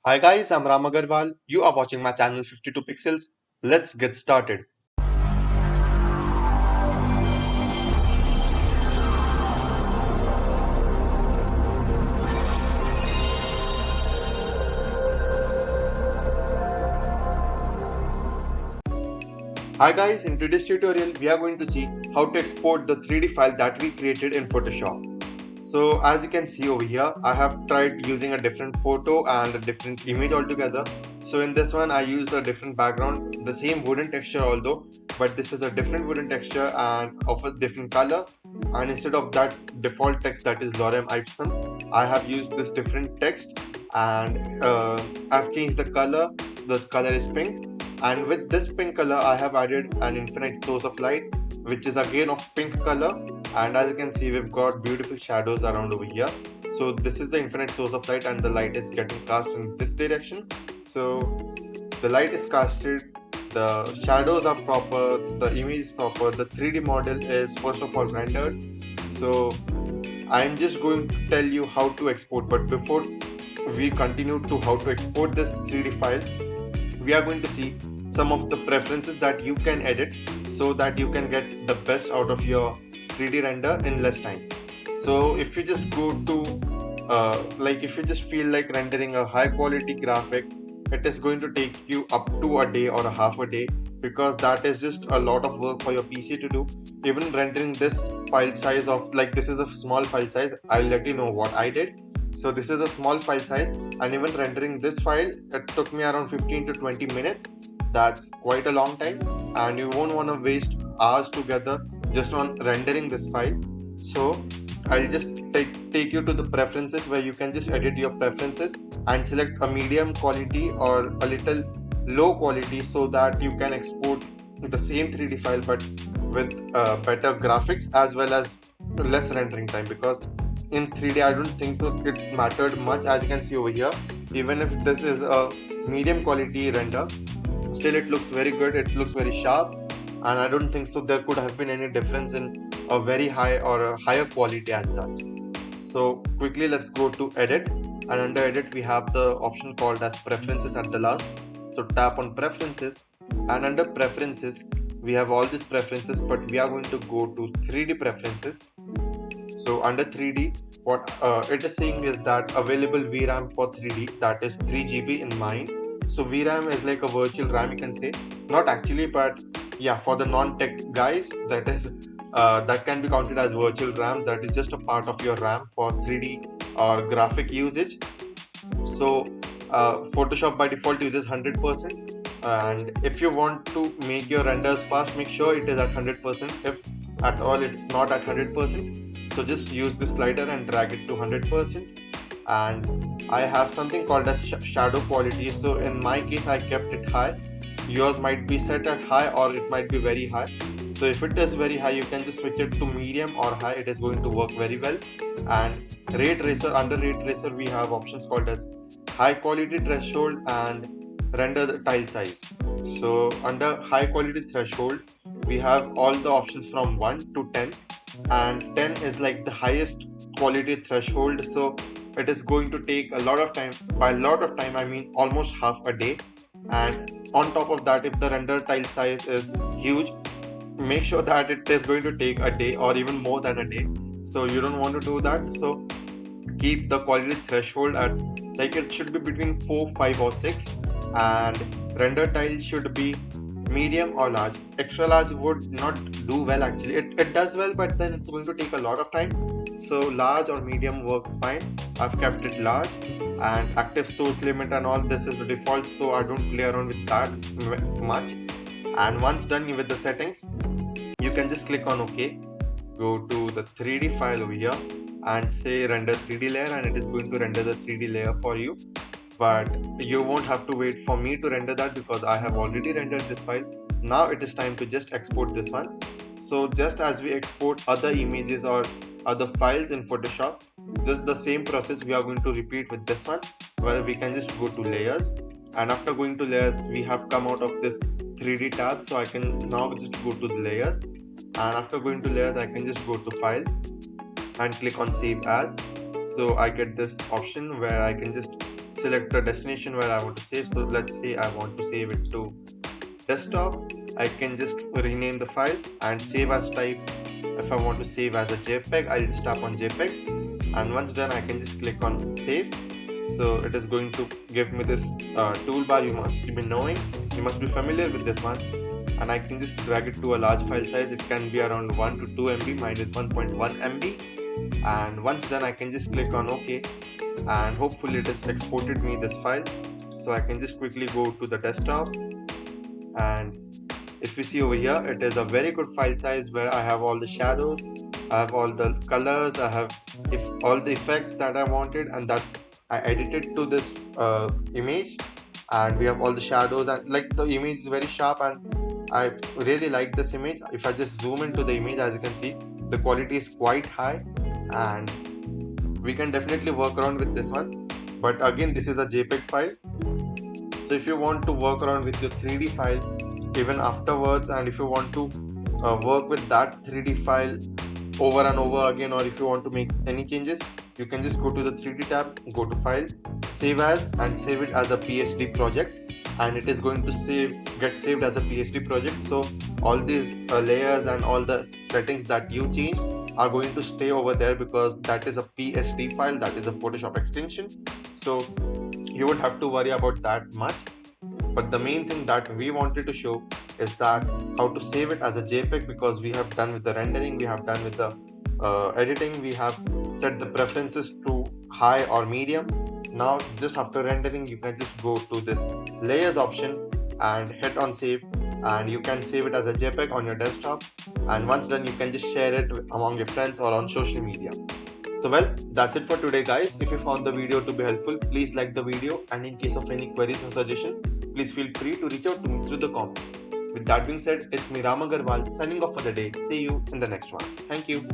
Hi guys, I'm Ram Agarwal. You are watching my channel 52 Pixels. Let's get started. Hi guys, in today's tutorial we are going to see how to export the 3D file that we created in Photoshop. So as you can see over here, I have tried using a different photo and a different image altogether. So in this one I used a different background, the same wooden texture although, but this is a different wooden texture and of a different color. And instead of that default text that is Lorem Ipsum, I have used this different text and I've changed the color. The color is pink, and with this pink color I have added an infinite source of light, which is again of pink color. And as you can see, we've got beautiful shadows around over here. So this is the infinite source of light and the light is getting cast in this direction. So the light is casted, the shadows are proper, the image is proper, the 3D model is first of all rendered. So I'm just going to tell you how to export, but before we continue to how to export this 3D file, we are going to see some of the preferences that you can edit so that you can get the best out of your 3D render in less time. So if you just go to if you just feel like rendering a high quality graphic, it is going to take you up to a day or a half a day, because that is just a lot of work for your PC to do. Even rendering this file size of, like, this is a small file size, I'll let you know what I did. So this is a small file size, and even rendering this file, it took me around 15 to 20 minutes. That's quite a long time, and you won't want to waste hours together just on rendering this file. So I'll just take you to the preferences, where you can just edit your preferences and select a medium quality or a little low quality, so that you can export the same 3D file but with better graphics as well as less rendering time. Because in 3D I don't think so it mattered much. As you can see over here, even if this is a medium quality render, still it looks very good, it looks very sharp, and I don't think so there could have been any difference in a very high or a higher quality as such. So quickly let's go to edit, and under edit we have the option called as preferences at the last. So tap on preferences, and under preferences we have all these preferences, but we are going to go to 3D preferences. So under 3D, what it is saying is that available VRAM for 3D, that is 3 GB in mine. So VRAM is like a virtual RAM, you can say. Not actually, but yeah, for the non-tech guys, that is that can be counted as virtual RAM. That is just a part of your RAM for 3D or graphic usage. So Photoshop by default uses 100%, and if you want to make your renders fast, make sure it is at 100%. If at all it's not at 100%, so just use the slider and drag it to 100%. And I have something called as shadow quality. So in my case I kept it high. Yours might be set at high or it might be very high. So if it is very high, you can just switch it to medium or high. It is going to work very well. And ray tracer, under ray tracer we have options called as high quality threshold and render the tile size. So under high quality threshold we have all the options from 1 to 10, and 10 is like the highest quality threshold. So it is going to take a lot of time. By a lot of time I mean almost half a day. And on top of that, if the render tile size is huge, make sure that it is going to take a day or even more than a day. So you don't want to do that. So keep the quality threshold at, like, it should be between 4, 5 or 6, and render tile should be medium or large. Extra large would not do well actually. It does well, but then it's going to take a lot of time. So large or medium works fine. I've kept it large. And active source limit and all, this is the default, so I don't play around with that much. And once done with the settings, you can just click on OK, go to the 3D file over here and say render 3D layer, and it is going to render the 3D layer for you. But you won't have to wait for me to render that, because I have already rendered this file. Now it is time to just export this one. So just as we export other images or other files in Photoshop, just the same process we are going to repeat with this one, where we can just go to layers, and after going to layers we have come out of this 3D tab. So I can now just go to the layers, and after going to layers I can just go to file and click on save as. So I get this option where I can just select a destination where I want to save. So let's say I want to save it to desktop. I can just rename the file and save as type. If I want to save as a JPEG, I'll just tap on JPEG, and once done I can just click on save. So it is going to give me this toolbar. You must be knowing, you must be familiar with this one, and I can just drag it to a large file size. It can be around 1 to 2 MB, mine is 1.1 MB, and once done I can just click on OK, and hopefully it has exported me this file. So I can just quickly go to the desktop, and if you see over here, it is a very good file size where I have all the shadows, I have all the colors, I have all the effects that I wanted and that I edited to this image, and we have all the shadows, and like the image is very sharp and I really like this image. If I just zoom into the image, as you can see, the quality is quite high and we can definitely work around with this one. But again, this is a JPEG file. So if you want to work around with your 3D file even afterwards, and if you want to work with that 3D file over and over again, or if you want to make any changes, you can just go to the 3D tab, go to file, save as, and save it as a PSD project, and it is going to get saved as a PSD project. So all these layers and all the settings that you change are going to stay over there because that is a PSD file, that is a Photoshop extension. So you won't have to worry about that much. But the main thing that we wanted to show is that how to save it as a JPEG, because we have done with the rendering, we have done with the editing, we have set the preferences to high or medium. Now just after rendering, you can just go to this layers option and hit on save, and you can save it as a JPEG on your desktop, and once done you can just share it among your friends or on social media. So well, that's it for today guys. If you found the video to be helpful, please like the video, and in case of any queries and suggestions, please feel free to reach out to me through the comments. With that being said, it's me Ram Agarwal signing off for the day. See you in the next one. Thank you.